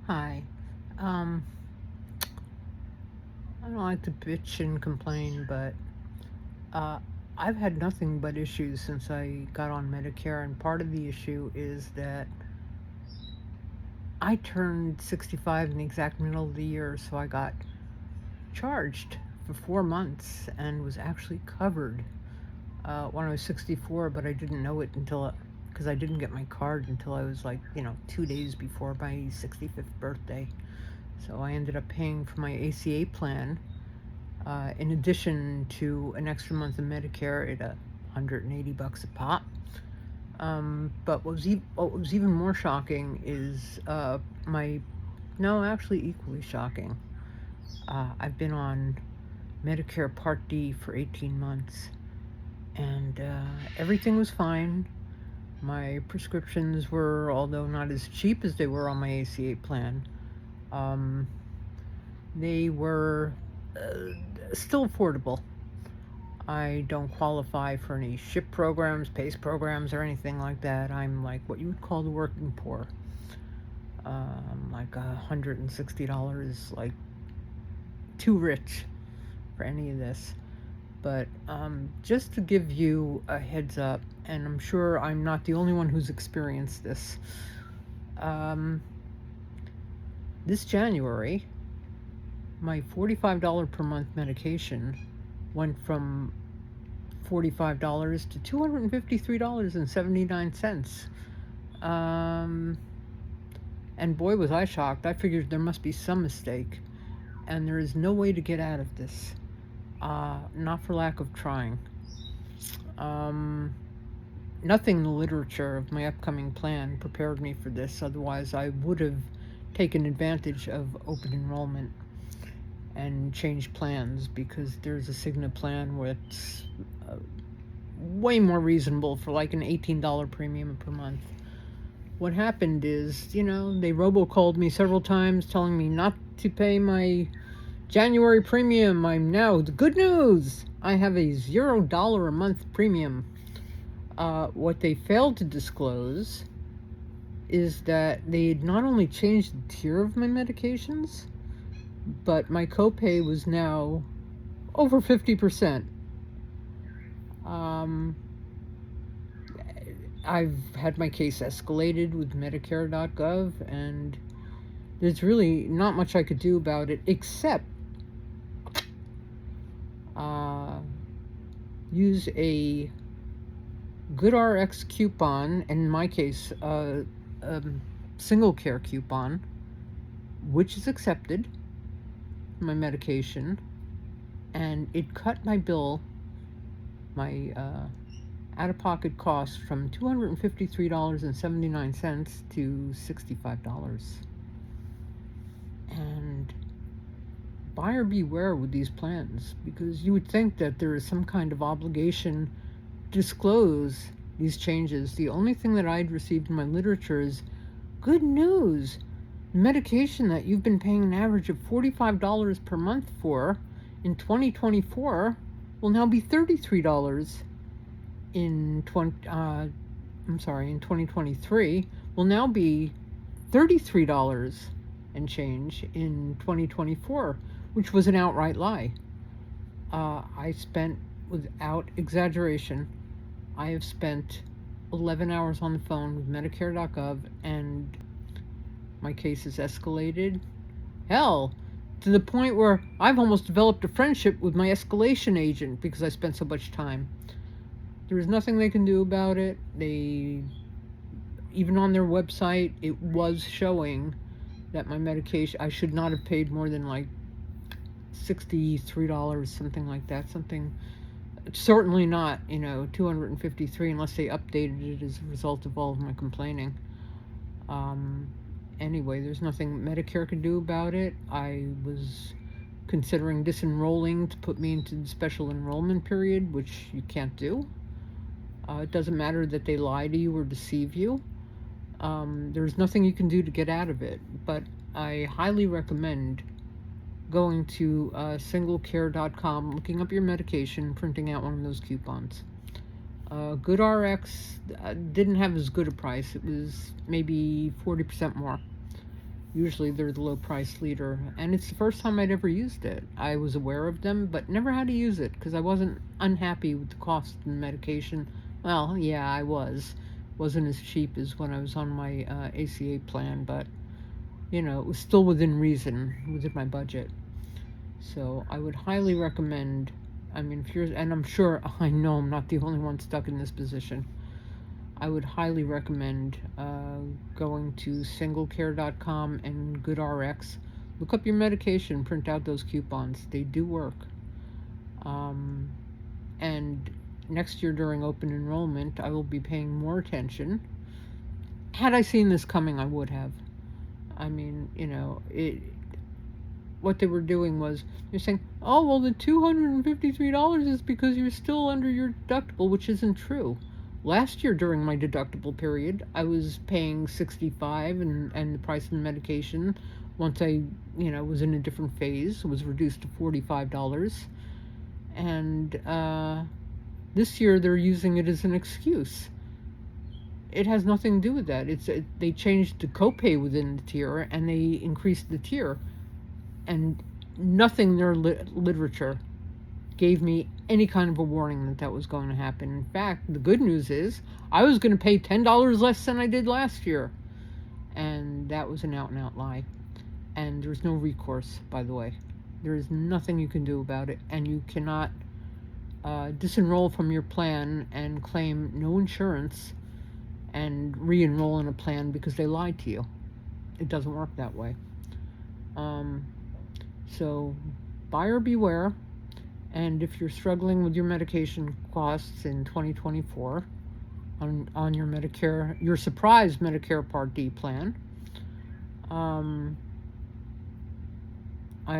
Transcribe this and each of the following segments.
Hi. Um, I don't like to bitch and complain, but uh, I've had nothing but issues since I got on Medicare, and part of the issue is that I turned 65 in the exact middle of the year, so I got charged for 4 months and was actually covered when I was 64, but I didn't know it until because I didn't get my card until I was like, 2 days before my 65th birthday. So I ended up paying for my ACA plan in addition to an extra month of Medicare at $180 a pop. But what was even more shocking is no, actually equally shocking. I've been on Medicare Part D for 18 months, and everything was fine. My prescriptions were, although not as cheap as they were on my ACA plan, um, they were still affordable. I don't qualify for any SHIP programs, PACE programs, or anything like that. I'm like what you would call the working poor. Like $160, like too rich for any of this. But just to give you a heads up, and I'm sure I'm not the only one who's experienced this, um, this January, my $45 per month medication went from $45 to $253.79. And boy, was I shocked. I figured there must be some mistake, and there is no way to get out of this. Not for lack of trying. Nothing in the literature of my upcoming plan prepared me for this, otherwise, I would have taken advantage of open enrollment and changed plans, because there's a Cigna plan where it's way more reasonable for like an $18 premium per month. What happened is, they robocalled me several times telling me not to pay my January premium. The good news, I have a $0 a month premium. What they failed to disclose is that they had not only changed the tier of my medications, but my copay was now over 50%. I've had my case escalated with Medicare.gov, and there's really not much I could do about it except use a GoodRx coupon, and in my case, a single care coupon, which is accepted for my medication, and it cut my bill, my out-of-pocket cost, from $253.79 to $65. And buyer beware with these plans, because you would think that there is some kind of obligation to disclose these changes. The only thing that I'd received in my literature is good news. Medication that you've been paying an average of $45 per month for in 2024 will now be $33 in 2023 will now be $33 and change in 2024, which was an outright lie. I spent, without exaggeration, I have spent 11 hours on the phone with Medicare.gov, and my case is escalated. Hell, to the point where I've almost developed a friendship with my escalation agent because I spent so much time. There is nothing they can do about it. Even on their website, it was showing that my medication, I should not have paid more than like $63, something like that. Certainly not, $253, unless they updated it as a result of all of my complaining. Anyway, there's nothing Medicare can do about it. I was considering disenrolling to put me into the special enrollment period, which you can't do. It doesn't matter that they lie to you or deceive you. There's nothing you can do to get out of it. But I highly recommend going to singlecare.com, looking up your medication, printing out one of those coupons. GoodRx didn't have as good a price. It was maybe 40% more. Usually they're the low price leader, and it's the first time I'd ever used it. I was aware of them, but never had to use it because I wasn't unhappy with the cost of the medication. Well, yeah, I was. Wasn't as cheap as when I was on my ACA plan, but it was still within reason, within my budget. So I would highly recommend. I mean, if you're, and I'm sure, I know I'm not the only one stuck in this position. I would highly recommend going to singlecare.com and GoodRx. Look up your medication, print out those coupons. They do work. Um, and next year during open enrollment, I will be paying more attention. Had I seen this coming, I would have. I mean, what they were doing was they're saying, oh, well, the $253 is because you're still under your deductible, which isn't true. Last year during my deductible period, I was paying $65, and the price of the medication, once I, was in a different phase, was reduced to $45. And this year they're using it as an excuse. It has nothing to do with that. They changed the copay within the tier, and they increased the tier, and nothing in their literature gave me any kind of a warning that that was going to happen. In fact, the good news is I was going to pay $10 less than I did last year, and that was an out-and-out lie. And there's no recourse, by the way. There is nothing you can do about it, and you cannot disenroll from your plan and claim no insurance and re-enroll in a plan because they lied to you. It doesn't work that way. So buyer beware. And if you're struggling with your medication costs in 2024 on your Medicare, your surprise Medicare Part D plan, I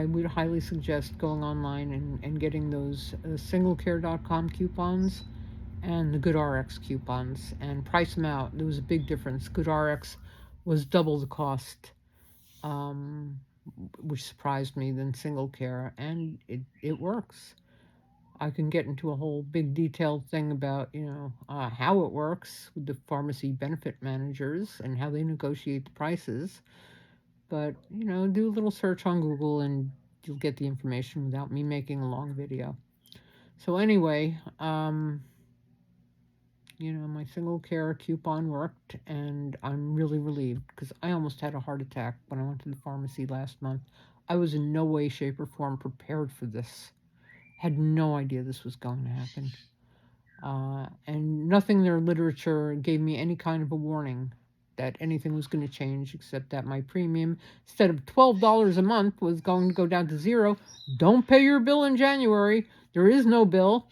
would highly suggest going online and getting those singlecare.com coupons and the GoodRx coupons and price them out. There was a big difference. GoodRx was double the cost, which surprised me, than SingleCare, and it works. I can get into a whole big detailed thing about, how it works with the pharmacy benefit managers and how they negotiate the prices. But, do a little search on Google and you'll get the information without me making a long video. So anyway, my SingleCare coupon worked, and I'm really relieved because I almost had a heart attack when I went to the pharmacy last month. I was in no way, shape, or form prepared for this. Had no idea this was going to happen. And nothing in their literature gave me any kind of a warning that anything was going to change, except that my premium, instead of $12 a month, was going to go down to zero. Don't pay your bill in January. There is no bill.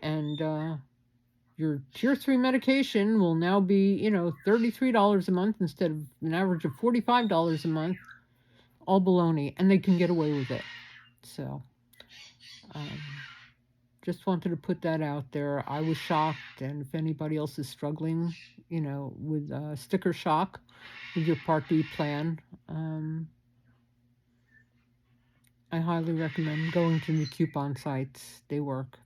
And your tier 3 medication will now be, $33 a month instead of an average of $45 a month. All baloney. And they can get away with it. So just wanted to put that out there. I was shocked, and if anybody else is struggling, with sticker shock with your Part D plan, I highly recommend going to the coupon sites. They work.